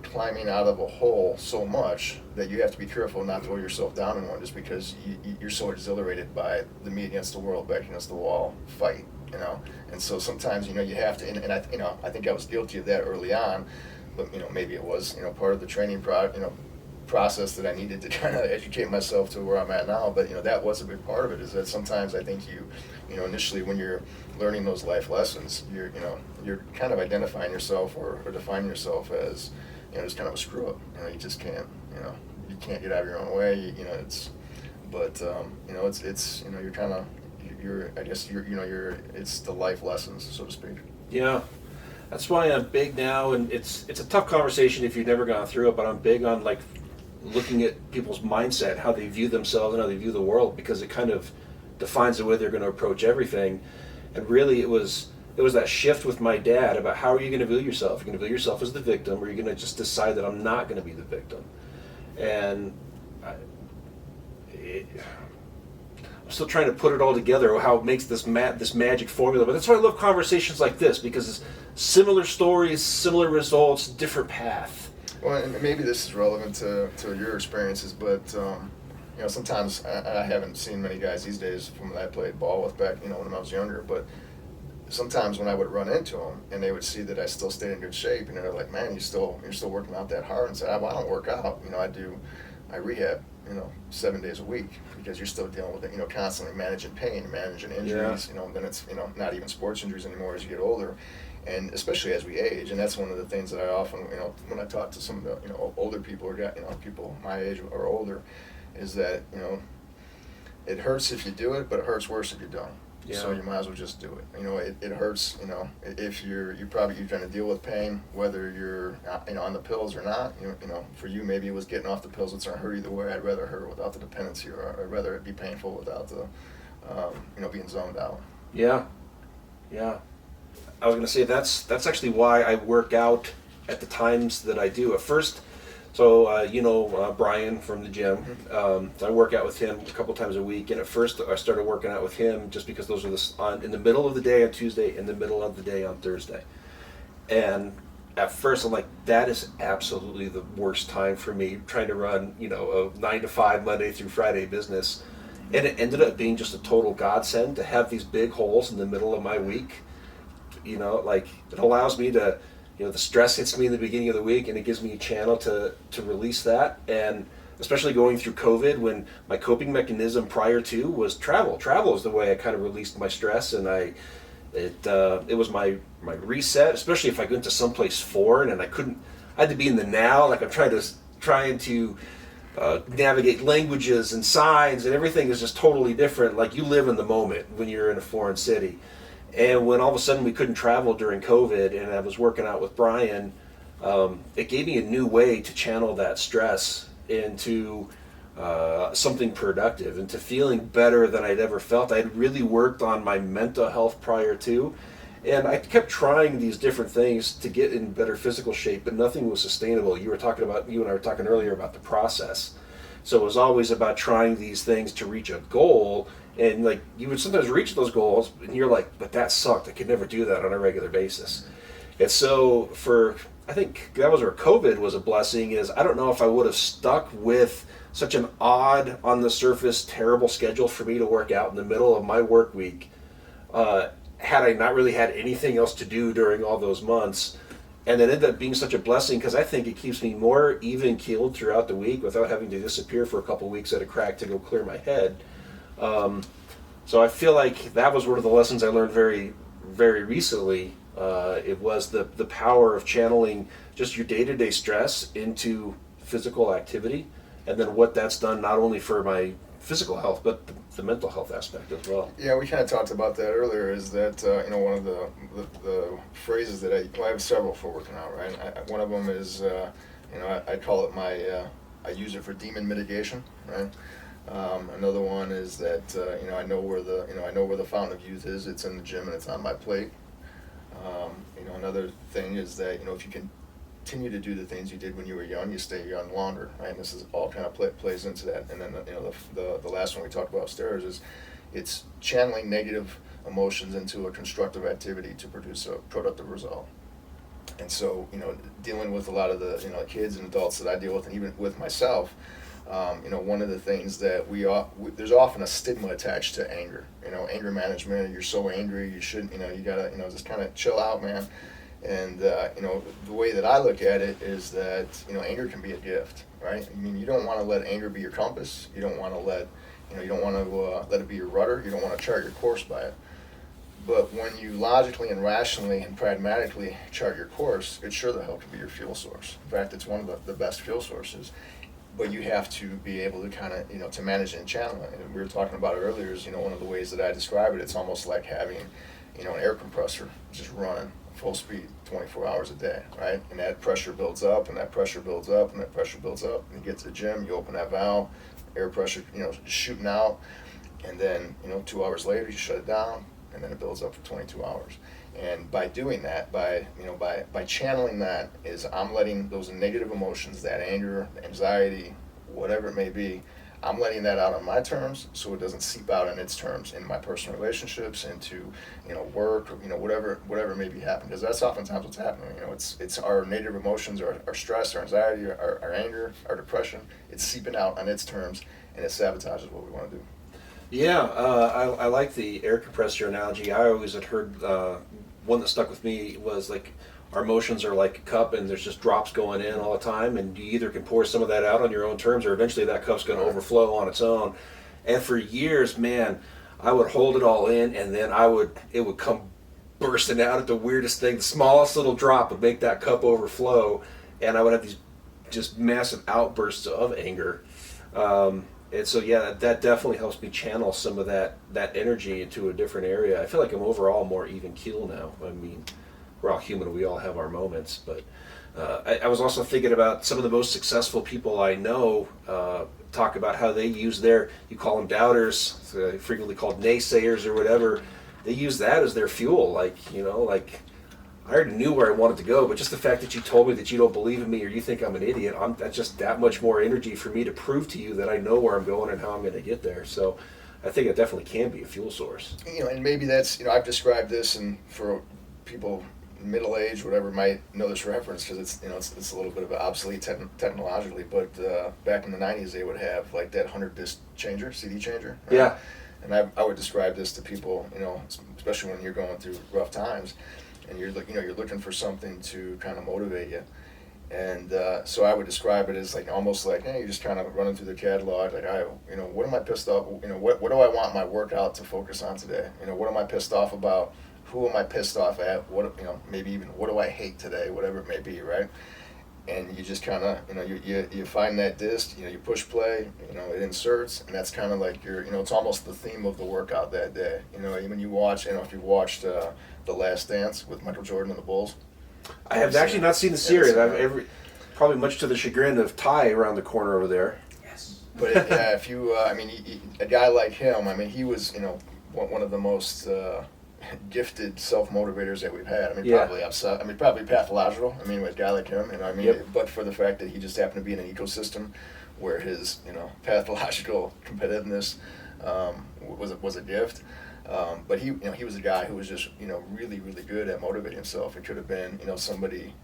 climbing out of a hole so much that you have to be careful not to throw yourself down in one, just because you're so exhilarated by the me against the world, back against the wall fight, and so sometimes you have to, and I think I was guilty of that early on, but maybe it was part of the training process that I needed to kind of educate myself to where I'm at now. But that was a big part of it, is that sometimes I think initially when you're learning those life lessons, you're kind of identifying yourself or defining yourself as just kind of a screw up. You just can't, you can't get out of your own way. It's you're kind of, it's the life lessons, so to speak. Yeah, that's why I'm big now, and it's a tough conversation if you've never gone through it, but I'm big on like looking at people's mindset, how they view themselves and how they view the world, because it kind of defines the way they're going to approach everything. And really it was that shift with my dad about how are you going to view yourself? You're going to view yourself as the victim, or you're going to just decide that I'm not going to be the victim. And I'm still trying to put it all together, how it makes this magic formula. But that's why I love conversations like this, because it's similar stories, similar results, different path. Well, and maybe this is relevant to your experiences, but sometimes I haven't seen many guys these days from when I played ball with back when I was younger, but sometimes when I would run into them and they would see that I still stayed in good shape, and they're like, man, you're still working out that hard, and say, well, I don't work out, I rehab 7 days a week, because you're still dealing with it, constantly managing pain, managing injuries. Yeah. Then it's not even sports injuries anymore as you get older, and especially as we age. And that's one of the things that I often, when I talk to some of the older people, or people my age or older, is that it hurts if you do it, but it hurts worse if you don't. Yeah. So you might as well just do it. It hurts, if you're trying to deal with pain, whether you're on the pills or not. For you, maybe it was getting off the pills. It's not hurt either way. I'd rather hurt without the dependency, or I'd rather it be painful without the being zoned out. Yeah. I was going to say that's actually why I work out at the times that I do. At first, so Brian from the gym, I work out with him a couple times a week, and at first I started working out with him just because those are in the middle of the day on Tuesday, in the middle of the day on Thursday. And at first I'm like, that is absolutely the worst time for me trying to run, a 9 to 5 Monday through Friday business. And it ended up being just a total godsend to have these big holes in the middle of my week. Like it allows me to, the stress hits me in the beginning of the week, and it gives me a channel to release that. And especially going through COVID, when my coping mechanism prior to was travel. Travel is the way I kind of released my stress, and it was my reset, especially if I went to someplace foreign and I had to be in the now. Like I'm trying to navigate languages and signs, and everything is just totally different. Like you live in the moment when you're in a foreign city. And when all of a sudden we couldn't travel during COVID, and I was working out with Brian, it gave me a new way to channel that stress into something productive, into feeling better than I'd ever felt. I had really worked on my mental health prior to, and I kept trying these different things to get in better physical shape, but nothing was sustainable. You and I were talking earlier about the process. So it was always about trying these things to reach a goal. And like you would sometimes reach those goals, and you're like, but that sucked. I could never do that on a regular basis. And so I think that was where COVID was a blessing. Is I don't know if I would have stuck with such an odd, on the surface, terrible schedule for me to work out in the middle of my work week, had I not really had anything else to do during all those months. And it ended up being such a blessing because I think it keeps me more even keeled throughout the week without having to disappear for a couple of weeks at a crack to go clear my head. So I feel like that was one of the lessons I learned very, very recently. It was the power of channeling just your day-to-day stress into physical activity, and then what that's done not only for my physical health, but the mental health aspect as well. Yeah, we kind of talked about that earlier. Is that one of the phrases that I have several for working out. Right, one of them is I call it I use it for demon mitigation. Right. Another one is that I know where the fountain of youth is. It's in the gym and it's on my plate. Another thing is that if you continue to do the things you did when you were young, you stay young longer. Right, and this is all kind of plays into that. And then the last one we talked about upstairs is it's channeling negative emotions into a constructive activity to produce a productive result. And so dealing with a lot of the kids and adults that I deal with, and even with myself. One of the things that there's often a stigma attached to anger. Anger management. You're so angry, you shouldn't. You gotta just kind of chill out, man. And the way that I look at it is that anger can be a gift, right? I mean, you don't want to let anger be your compass. You don't want to let let it be your rudder. You don't want to chart your course by it. But when you logically and rationally and pragmatically chart your course, it sure the hell can be your fuel source. In fact, it's one of the best fuel sources. But you have to be able to kind of, to manage it and channel it. And we were talking about it earlier is, one of the ways that I describe it, it's almost like having, an air compressor just running full speed 24 hours a day, right? And that pressure builds up, and that pressure builds up, and that pressure builds up. And you get to the gym, you open that valve, air pressure, shooting out. And then, 2 hours later, you shut it down, and then it builds up for 22 hours. And by doing that, by channeling that, is I'm letting those negative emotions, that anger, anxiety, whatever it may be, I'm letting that out on my terms, so it doesn't seep out on its terms in my personal relationships, into work, or whatever may be happening. Because that's oftentimes what's happening. It's our negative emotions, our stress, our anxiety, our anger, our depression. It's seeping out on its terms, and it sabotages what we want to do. Yeah, I like the air compressor analogy. I always had heard one that stuck with me was like our emotions are like a cup, and there's just drops going in all the time, and you either can pour some of that out on your own terms, or eventually that cup's going to overflow on its own. And for years, man, I would hold it all in, and then it would come bursting out at the weirdest thing. The smallest little drop would make that cup overflow, and I would have these just massive outbursts of anger. And so, yeah, that definitely helps me channel some of that energy into a different area. I feel like I'm overall more even keel now. I mean, we're all human. We all have our moments. But I was also thinking about some of the most successful people I know talk about how they use you call them doubters, frequently called naysayers or whatever. They use that as their fuel. I already knew where I wanted to go, but just the fact that you told me that you don't believe in me or you think I'm an idiot, that's just that much more energy for me to prove to you that I know where I'm going and how I'm going to get there. So I think it definitely can be a fuel source. And maybe that's, I've described this, and for people middle age, whatever, might know this reference because it's a little bit of an obsolete technologically, but back in the 90s they would have like that 100 disc changer, CD changer. Right? Yeah. And I would describe this to people, especially when you're going through rough times, and you're looking for something to kind of motivate you. And so I would describe it as like almost like, hey, you're just kind of running through the catalog, like what am I pissed off? What do I want my workout to focus on today? What am I pissed off about? Who am I pissed off at? Maybe even what do I hate today? Whatever it may be, right? And you just kind of, you find that disc, you push play, it inserts, and that's kind of like it's almost the theme of the workout that day. When you watch, if you've watched The Last Dance with Michael Jordan and the Bulls. I have actually not seen the series. Probably much to the chagrin of Ty around the corner over there. Yes. But if you, a guy like him, he was, one of the most gifted self-motivators that we've had. Probably pathological. A guy like him, Yep. But for the fact that he just happened to be in an ecosystem where his, pathological competitiveness was a gift. But he was a guy who was just, really, really good at motivating himself. It could have been, somebody,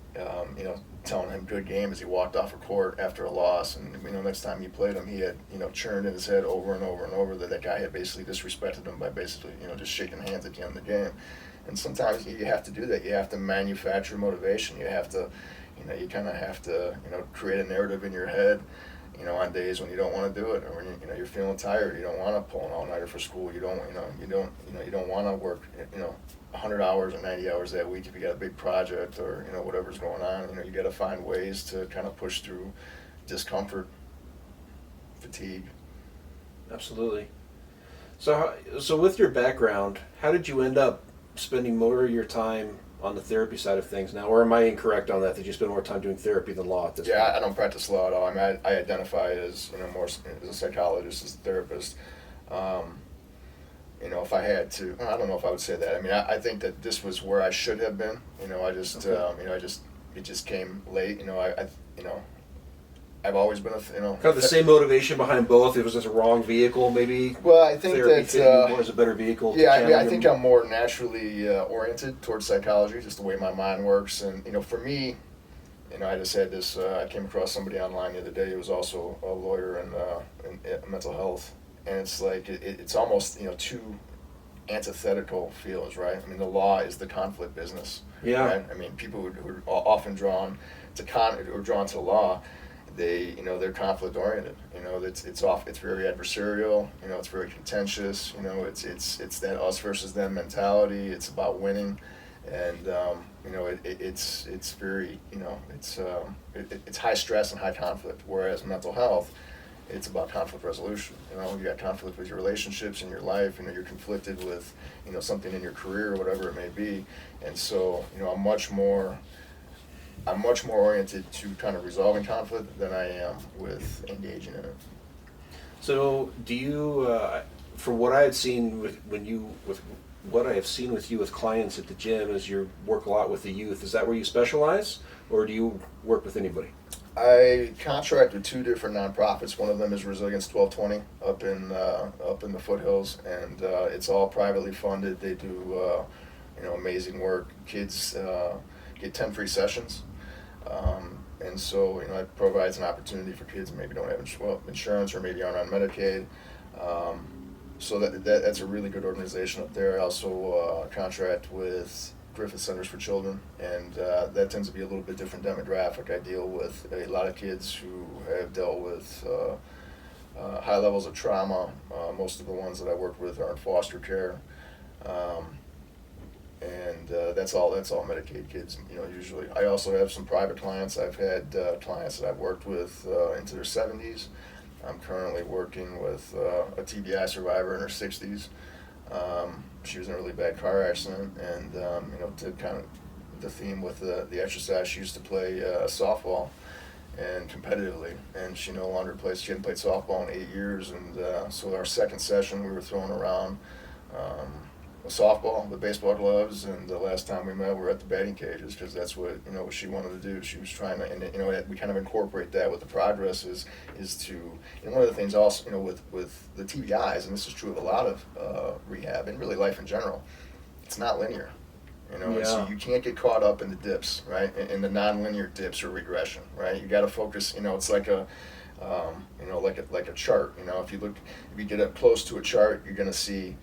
telling him good game as he walked off a court after a loss. And, next time he played him, he had, churned in his head over and over and over that guy had basically disrespected him by basically, just shaking hands at the end of the game. And sometimes you have to do that. You have to manufacture motivation. You have to, you kind of have to, create a narrative in your head. On days when you don't want to do it, or when you're feeling tired, you don't want to pull an all-nighter for school. You don't want to work 100 hours or 90 hours that week if you got a big project or whatever's going on. You got to find ways to kind of push through discomfort, fatigue. Absolutely. So with your background, how did you end up spending more of your time on the therapy side of things now, or am I incorrect on that? Did you spend more time doing therapy than law at this point? I don't practice law at all. I identify as more as a psychologist, as a therapist. If I had to, I don't know if I would say that. I think that this was where I should have been. It just came late. I've always been kind of the same motivation behind both. It was just a wrong vehicle, maybe. Well, I think therapy that more as a better vehicle. I think I'm more naturally oriented towards psychology, just the way my mind works. And for me, I just had this. I came across somebody online the other day who was also a lawyer in mental health, and it's like it's almost two antithetical fields, right? The law is the conflict business. Yeah. Right? People who are often drawn to the law. They're conflict oriented. It's very adversarial. It's very contentious. It's that us versus them mentality. It's about winning, and it's very it's high stress and high conflict. Whereas mental health, it's about conflict resolution. You got conflict with your relationships in your life. You're conflicted with something in your career or whatever it may be, and so I'm much more oriented to kind of resolving conflict than I am with engaging in it. So, do you, from what I had seen with what I have seen with you with clients at the gym, is you work a lot with the youth. Is that where you specialize, or do you work with anybody? I contract with two different nonprofits. One of them is Resilience 1220 up in the foothills, and it's all privately funded. They do amazing work. Kids get 10 free sessions. And so, it provides an opportunity for kids who maybe don't have insurance or maybe aren't on Medicaid. So that's a really good organization up there. I also contract with Griffith Centers for Children, and that tends to be a little bit different demographic. I deal with a lot of kids who have dealt with high levels of trauma. Most of the ones that I work with are in foster care. And that's all Medicaid kids, usually. I also have some private clients. I've had clients that I've worked with into their 70s. I'm currently working with a TBI survivor in her 60s. She was in a really bad car accident, and to kind of the theme with the exercise, she used to play softball and competitively, and she no longer plays. She hadn't played softball in 8 years, and so our second session we were throwing around softball, the baseball gloves, and the last time we met, we were at the batting cages because that's what what she wanted to do. She was trying to, and we kind of incorporate that with the progress is to, and one of the things also with the TBIs, and this is true of a lot of rehab and really life in general, it's not linear. And so you can't get caught up in the dips, right? In the non-linear dips or regression, right? You got to focus. It's like a like a chart. If you get up close to a chart, you're going to see,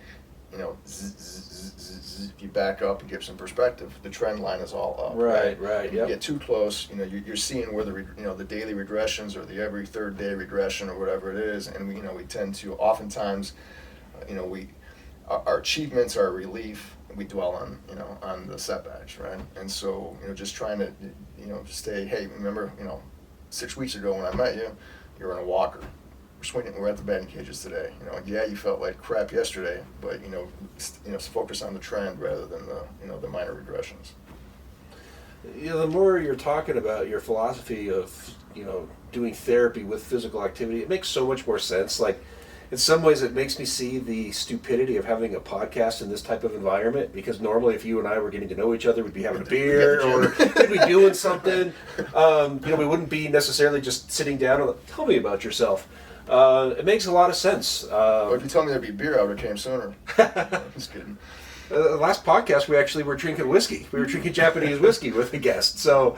if you back up and give some perspective, the trend line is all up. Right. If you get too close, you're seeing where the daily regressions or the every third day regression or whatever it is, and we tend to oftentimes, our achievements, our relief, we dwell on the setbacks, right? And so just trying to stay. Hey, remember 6 weeks ago when I met you, you were in a walker. We're at the batting cages today. You felt like crap yesterday, but focus on the trend rather than the minor regressions. The more you're talking about your philosophy of doing therapy with physical activity, it makes so much more sense. Like, in some ways, it makes me see the stupidity of having a podcast in this type of environment, because normally if you and I were getting to know each other, we'd be having a beer or we'd be doing something. We wouldn't be necessarily just sitting down and tell me about yourself. It makes a lot of sense. Well, if you told me there'd be beer, I would have came sooner. Just kidding. The last podcast, we actually were drinking whiskey. We were drinking Japanese whiskey with a guest. So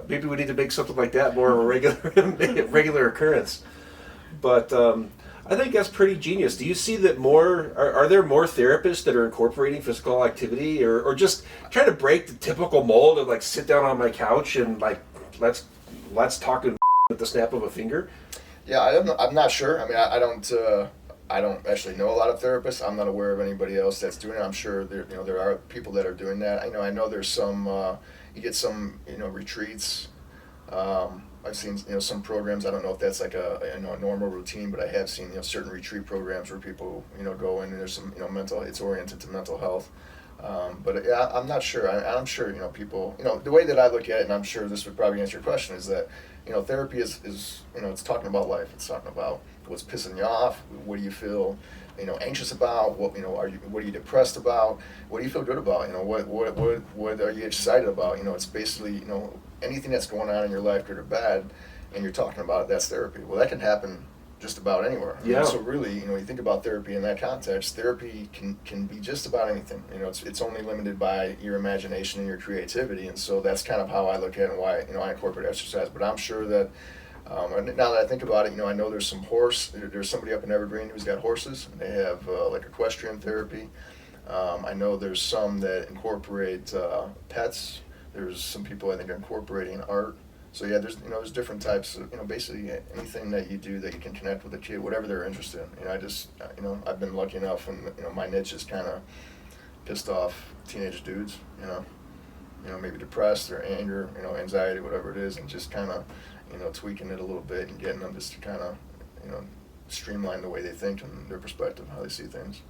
maybe we need to make something like that more of a regular occurrence. But I think that's pretty genius. Do you see that are there more therapists that are incorporating physical activity, or just trying to break the typical mold of like sit down on my couch and like let's talk with the snap of a finger? Yeah, I'm not sure. I mean, I don't actually know a lot of therapists. I'm not aware of anybody else that's doing it. I'm sure there are people that are doing that. I know there's some you get some retreats. I've seen some programs. I don't know if that's like a normal routine, but I have seen certain retreat programs where people go in and there's some mental. It's oriented to mental health. But yeah, I'm not sure. I'm sure people. The way that I look at it, and I'm sure this would probably answer your question, is that therapy is it's talking about life. It's talking about what's pissing you off. What do you feel anxious about? What are you depressed about? What do you feel good about? What are you excited about? It's basically anything that's going on in your life, good or bad, and you're talking about it. That's therapy. Well, that can happen just about anywhere. Yeah. So really, you think about therapy in that context, therapy can be just about anything. It's only limited by your imagination and your creativity, and so that's kind of how I look at it and why I incorporate exercise. But I'm sure that now that I think about it, I know there's there's somebody up in Evergreen who's got horses, and they have like equestrian therapy. I know there's some that incorporate pets. There's some people I think are incorporating art. So yeah, there's different types of, basically anything that you do that you can connect with a kid, whatever they're interested in. I've been lucky enough, and my niche is kind of pissed off teenage dudes, maybe depressed or anger, anxiety, whatever it is, and just kind of, tweaking it a little bit and getting them just to kind of, streamline the way they think and their perspective, how they see things.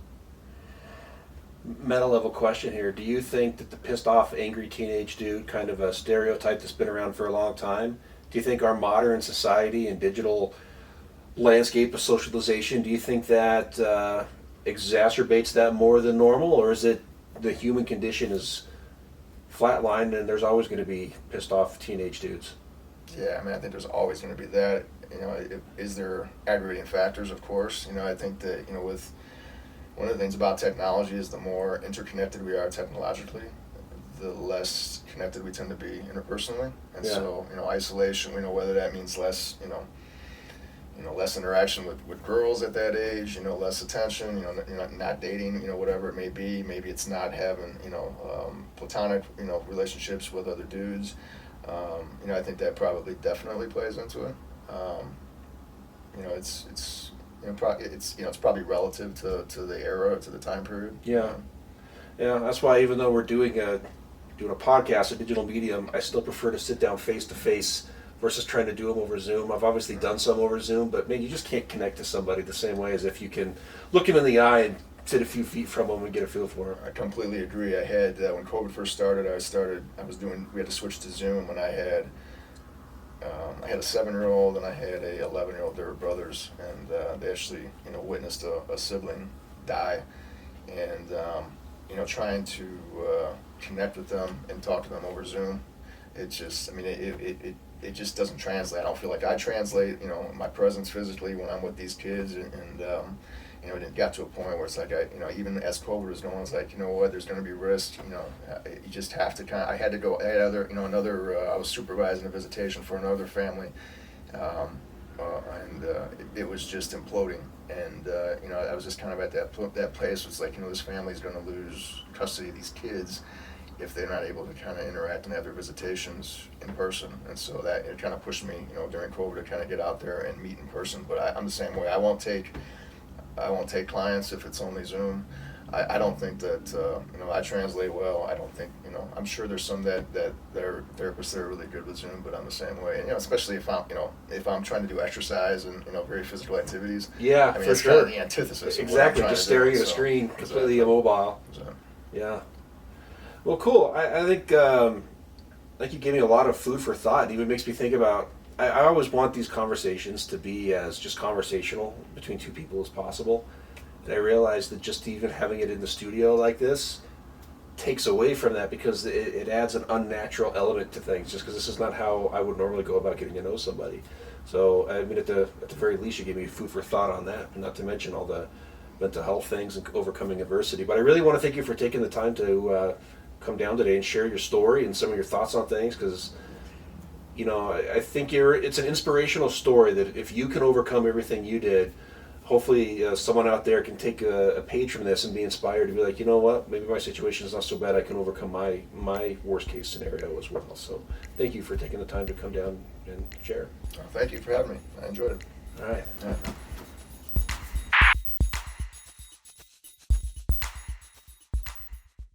Meta level question here. Do you think that the pissed off, angry teenage dude, kind of a stereotype that's been around for a long time, do you think our modern society and digital landscape of socialization, do you think that exacerbates that more than normal, or is it the human condition is flatlined and there's always going to be pissed off teenage dudes? Yeah, I think there's always going to be that. Is there aggravating factors? Of course. I think that with one of the things about technology is the more interconnected we are technologically, the less connected we tend to be interpersonally. And so, isolation, whether that means less, less interaction with girls at that age, less attention, not dating, whatever it may be. Maybe it's not having, platonic, relationships with other dudes. I think that probably definitely plays into it. It's probably relative to the era, to the time period. Yeah, that's why even though we're doing a podcast, a digital medium, I still prefer to sit down face to face versus trying to do them over Zoom. I've obviously done some over Zoom, but man, you just can't connect to somebody the same way as if you can look him in the eye and sit a few feet from them and get a feel for him. I completely agree. I had when COVID first started, we had to switch to Zoom when I had a 7-year-old and I had a 11-year-old. They were brothers, and they actually witnessed a sibling die, and trying to connect with them and talk to them over Zoom, it just, I mean, it just doesn't translate. I don't feel like I translate, my presence physically when I'm with these kids, and it got to a point where it's like, even as COVID was going, it's like, you know what, there's going to be risk, you just have to I had to go, I had I was supervising a visitation for another family, and it was just imploding, and I was just kind of at that place. It's like, this family's going to lose custody of these kids if they're not able to kind of interact and have their visitations in person. And so that it kind of pushed me, during COVID, to kind of get out there and meet in person. But I'm the same way. I won't take clients if it's only Zoom. I don't think that I translate well. I don't think, I'm sure there's some that are therapists that are really good with Zoom, but I'm the same way. And, especially if I'm trying to do exercise and very physical activities. Yeah, I mean, for it's sure. kind of the antithesis. Exactly, Of what I'm just trying to staring do, at a screen, completely exactly. immobile. So. Yeah. Well, cool. I think you gave me a lot of food for thought. It even makes me think about. I always want these conversations to be as just conversational between two people as possible. And I realized that just even having it in the studio like this takes away from that, because it adds an unnatural element to things, just because this is not how I would normally go about getting to know somebody. So, I mean, at the very least, you gave me food for thought on that, not to mention all the mental health things and overcoming adversity. But I really want to thank you for taking the time to come down today and share your story and some of your thoughts on things, because I think it's an inspirational story that if you can overcome everything you did, hopefully someone out there can take a page from this and be inspired to be like, you know what, maybe my situation is not so bad, I can overcome my worst case scenario as well. So thank you for taking the time to come down and share. Thank you for having me. I enjoyed it. All right. Yeah.